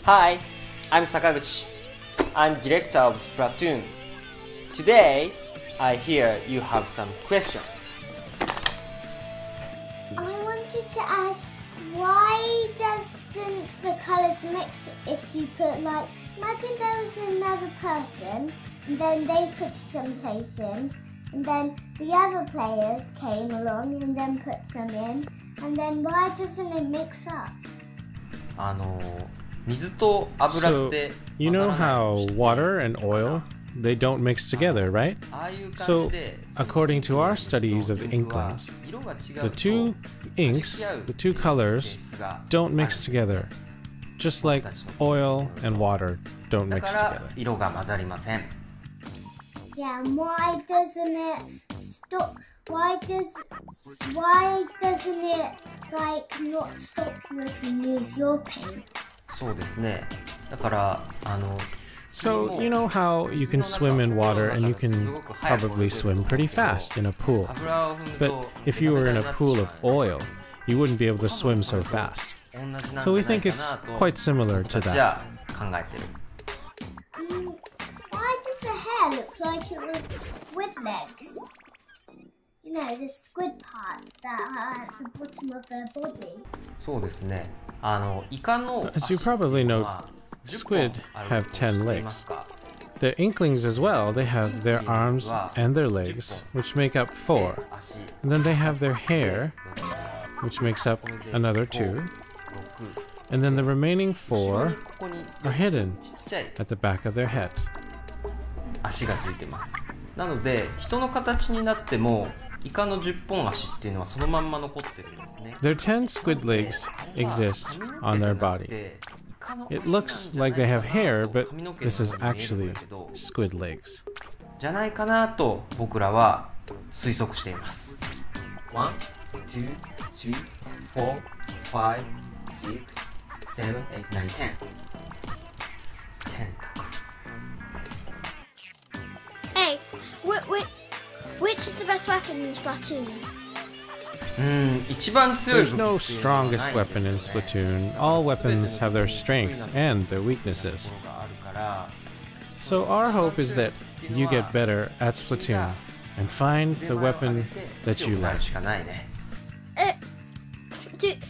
Hi, I'm Sakaguchi. I'm director of Splatoon. Today, I hear you have some questions. I wanted to ask, why doesn't the colours mix if you put, like, imagine there was another person and then they put some place in and then the other players came along and then put some in, and then why doesn't it mix up? So, you know how water and oil, they don't mix together, right? So, according to our studies of the inklings, the two inks, the two colors, don't mix together, just like oil and water don't mix together. Yeah, and why doesn't it stop? Why doesn't it, like, not stop you if you use your paint? So, you know how you can swim in water and you can probably swim pretty fast in a pool. But if you were in a pool of oil, you wouldn't be able to swim so fast. So we think it's quite similar to that. Why does the hair look like it was squid legs? You know, the squid parts that are at the bottom of their body. As you probably know, squid have 10 legs. The inklings as well, they have their arms and their legs, which make up 4. And then they have their hair, which makes up another 2. And then the remaining 4 are hidden at the back of their head. Their 10 squid legs exist on their body. It looks like they have hair, but this is actually squid legs. じゃないかなと僕らは推測しています。1, 2, 3, 4, 5, 6, 7, 8, 9, 10. 10. Hey, which is the best weapon in Splatoon? There's no strongest weapon in Splatoon. All weapons have their strengths and their weaknesses. So our hope is that you get better at Splatoon and find the weapon that you like.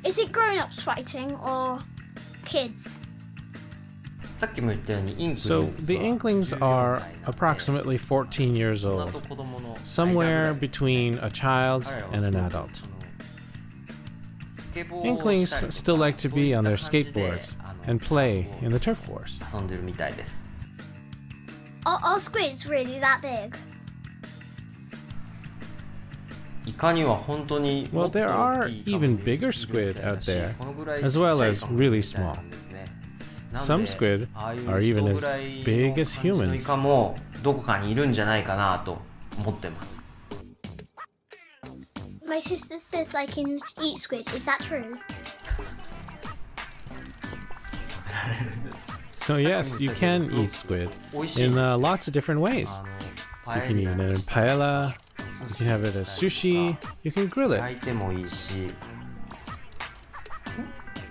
Is it grown-ups fighting or kids? So the inklings are approximately 14 years old, somewhere between a child and an adult. Inklings still like to be on their skateboards and play in the turf wars. Are squids really that big? Well, there are even bigger squid out there, as well as really small. Some squid are even as big as humans. My sister says I can eat squid. Is that true? So yes, you can eat squid in lots of different ways. You can eat it in paella, you can have it as sushi, you can grill it.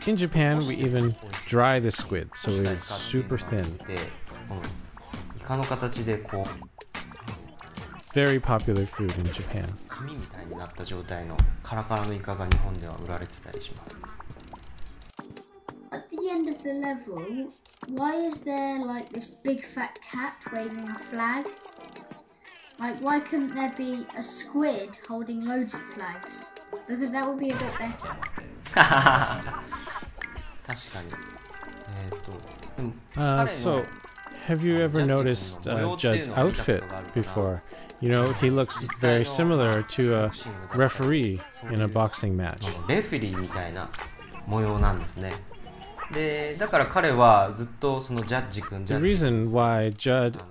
In Japan, we even dry the squid so it is super thin. Very popular food in Japan. At the end of the level, why is there like this big fat cat waving a flag? Like, why couldn't there be a squid holding loads of flags? Because that would be a bit better. So, have you ever noticed Judd's outfit before? You know, he looks very similar to a referee in a boxing match. The reason why Judd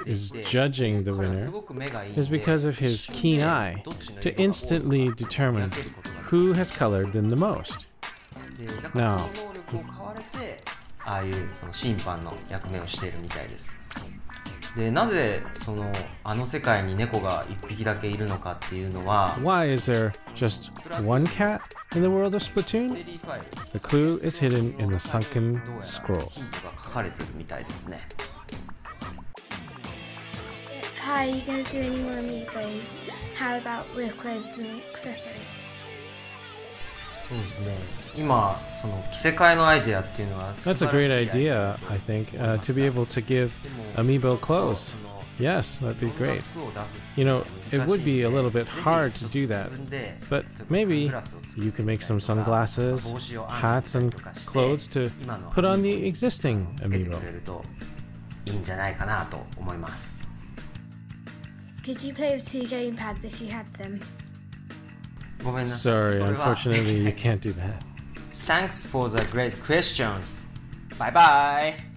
is judging the winner is because of his keen eye to instantly determine who has colored them the most. Now, でなぜあの世界に猫が1匹だけいるのかっていうのは Why is there just one cat in the world of Splatoon? The clue is hidden in the sunken scrolls. ヒントが書かれてるみたいですね。 Hi, are you going to do any more amiibos? How about with clothes and accessories? そうですね。今着せ替えのアイデアっていうのは That's a great idea, I think, to be able to give amiibo clothes. Yes, that'd be great. You know, it would be a little bit hard to do that, but maybe you can make some sunglasses, hats, and clothes to put on the existing amiibo. いいんじゃないかなと思います。 Could you play with 2 gamepads if you had them? ごめんなさい。 Sorry, unfortunately, you can't do that. Thanks for the great questions. Bye bye.